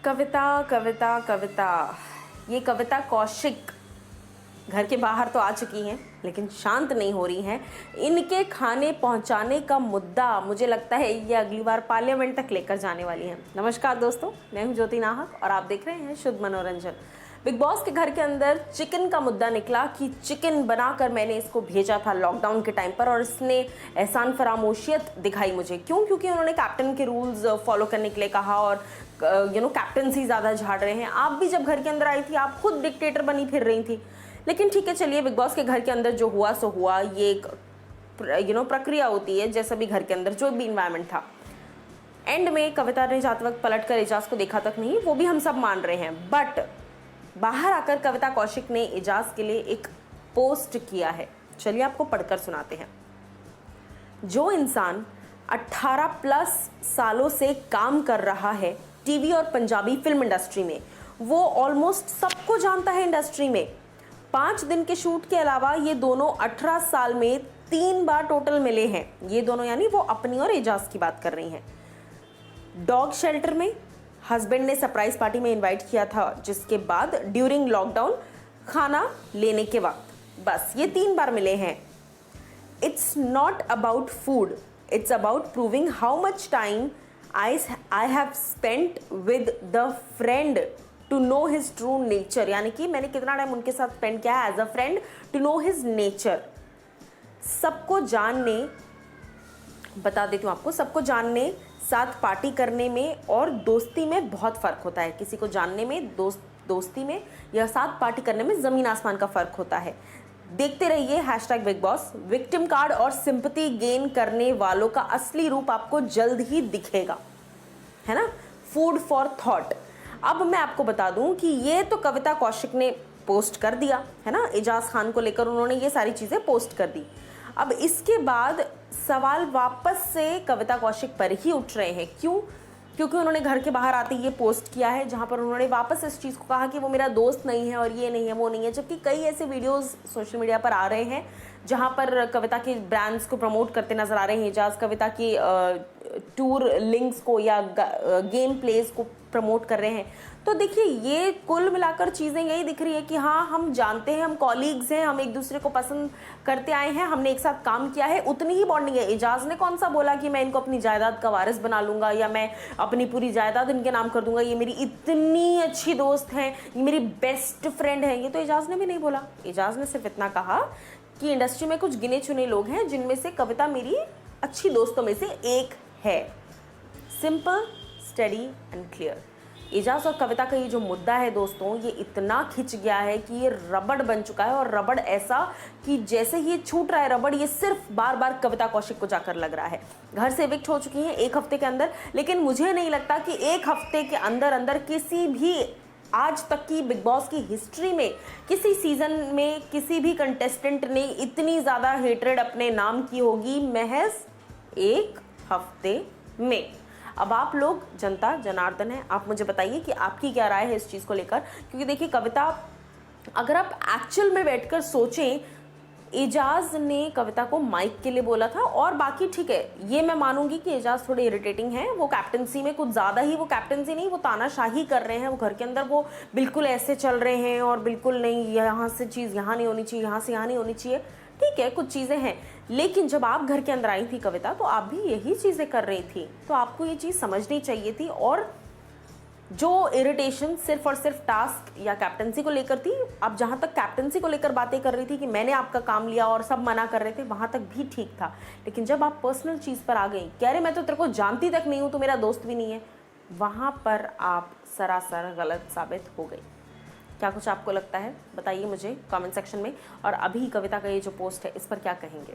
कविता कविता कविता, ये कविता कौशिक घर के बाहर तो आ चुकी हैं लेकिन शांत नहीं हो रही हैं। इनके खाने पहुंचाने का मुद्दा मुझे लगता है ये अगली बार पार्लियामेंट तक लेकर जाने वाली हैं। नमस्कार दोस्तों, मैं हूं ज्योति नाहक और आप देख रहे हैं शुद्ध मनोरंजन। बिग बॉस के घर के अंदर चिकन का मुद्दा निकला कि चिकन बनाकर मैंने इसको भेजा था लॉकडाउन के टाइम पर और इसने एहसान फरामोशियत दिखाई मुझे। क्योंकि उन्होंने कैप्टन के रूल्स फॉलो करने के लिए कहा और कैप्टनसी ज़्यादा झाड़ रहे हैं। आप भी जब घर के अंदर आई थी आप खुद डिक्टेटर बनी फिर रही थी। लेकिन ठीक है, चलिए, बिग बॉस के घर के अंदर जो हुआ सो हुआ। ये एक प्रक्रिया होती है, जैसा भी घर के अंदर जो भी इन्वायरमेंट था। एंड में कविता ने जाते वक्त पलट कर एजाज को देखा तक नहीं, वो भी हम सब मान रहे हैं। बट बाहर आकर कविता कौशिक ने एजाज के लिए एक पोस्ट किया है। चलिए आपको पढ़कर सुनाते हैं। जो इंसान 18+ सालों से काम कर रहा है टीवी और पंजाबी फिल्म इंडस्ट्री में, वो ऑलमोस्ट सबको जानता है इंडस्ट्री में। 5 दिन के शूट के अलावा ये दोनों 18 साल में 3 बार टोटल मिले हैं। ये दोनों यानी वो अपनी और एजाज की बात कर रही हैं। डॉग शेल्टर में हस्बैंड ने सरप्राइज पार्टी में इनवाइट किया था, जिसके बाद ड्यूरिंग लॉकडाउन खाना लेने के वक्त बस ये 3 बार मिले हैं। It's not about food, it's about proving how much time I have spent with the friend to know his true nature. यानी कि मैंने कितना टाइम उनके साथ स्पेंड किया है as a friend to know his nature. सबको जानने, बता देती हूँ आपको, सबको जानने, साथ पार्टी करने में और दोस्ती में बहुत फ़र्क होता है। किसी को जानने में, दोस्ती में या साथ पार्टी करने में ज़मीन आसमान का फ़र्क होता है। देखते रहिए #बिग बॉस। विक्टिम कार्ड और सिंपैथी गेन करने वालों का असली रूप आपको जल्द ही दिखेगा, है ना। Food for thought. अब मैं आपको बता दूं कि ये तो कविता कौशिक ने पोस्ट कर दिया है ना, एजाज खान को लेकर उन्होंने ये सारी चीज़ें पोस्ट कर दी। अब इसके बाद सवाल वापस से कविता कौशिक पर ही उठ रहे हैं। क्यों? क्योंकि उन्होंने घर के बाहर आते ये पोस्ट किया है जहां पर उन्होंने वापस इस चीज़ को कहा कि वो मेरा दोस्त नहीं है और ये नहीं है वो नहीं है। जबकि कई ऐसे वीडियोस सोशल मीडिया पर आ रहे हैं जहां पर कविता के ब्रांड्स को प्रमोट करते नजर आ रहे हैं एजाज, कविता की टूर लिंक्स को या गेम प्लेस को प्रमोट कर रहे हैं। तो देखिए, ये कुल मिलाकर चीज़ें यही दिख रही है कि हाँ, हम जानते हैं, हम कॉलीग्स हैं, हम एक दूसरे को पसंद करते आए हैं, हमने एक साथ काम किया है, उतनी ही बॉन्डिंग है। एजाज ने कौन सा बोला कि मैं इनको अपनी जायदाद का वारिस बना लूंगा या मैं अपनी पूरी जायदाद इनके नाम कर दूंगा, ये मेरी इतनी अच्छी दोस्त हैं, ये मेरी बेस्ट फ्रेंड है। ये तो एजाज ने भी नहीं बोला। एजाज ने सिर्फ इतना कहा कि इंडस्ट्री में कुछ गिने चुने लोग हैं जिनमें से कविता मेरी अच्छी दोस्तों में से एक है। Simple, study and clear. Ejaz और कविता का ये जो मुद्दा है दोस्तों, ये इतना खिंच गया है कि ये रबड़ बन चुका है। और रबड़ ऐसा कि जैसे ही ये छूट रहा है रबड़, ये सिर्फ बार बार कविता कौशिक को जाकर लग रहा है। घर से एविक्ट हो चुकी हैं 1 हफ्ते के अंदर, लेकिन मुझे नहीं लगता कि 1 हफ्ते के अंदर अंदर किसी भी आज तक की बिग बॉस की हिस्ट्री में किसी सीजन में किसी भी कंटेस्टेंट ने इतनी ज़्यादा हेट्रेड अपने नाम की होगी महज 1 हफ्ते में। अब आप लोग जनता जनार्दन हैं, आप मुझे बताइए कि आपकी क्या राय है इस चीज़ को लेकर। क्योंकि देखिए, कविता, अगर आप एक्चुअल में बैठकर सोचें, एजाज ने कविता को माइक के लिए बोला था और बाकी ठीक है, ये मैं मानूंगी कि एजाज थोड़े इरिटेटिंग हैं। वो कैप्टनसी में कुछ ज़्यादा ही, वो कैप्टनसी नहीं, वो तानाशाही कर रहे हैं। वो घर के अंदर वो बिल्कुल ऐसे चल रहे हैं और बिल्कुल नहीं, यहाँ से चीज़ यहाँ नहीं होनी चाहिए, यहाँ से यहाँ नहीं होनी चाहिए। ठीक है, कुछ चीज़ें हैं, लेकिन जब आप घर के अंदर आई थी कविता, तो आप भी यही चीज़ें कर रही थी। तो आपको ये चीज़ समझनी चाहिए थी। और जो इरिटेशन सिर्फ और सिर्फ टास्क या कैप्टनसी को लेकर थी, आप जहाँ तक कैप्टनसी को लेकर बातें कर रही थी कि मैंने आपका काम लिया और सब मना कर रहे थे, वहाँ तक भी ठीक था। लेकिन जब आप पर्सनल चीज़ पर आ गई, कह रहे मैं तो तेरे को जानती तक नहीं हूँ, तो मेरा दोस्त भी नहीं है, वहाँ पर आप सरासर गलत साबित हो गई। क्या कुछ आपको लगता है बताइए मुझे कमेंट सेक्शन में। और अभी कविता का ये जो पोस्ट है इस पर क्या कहेंगे।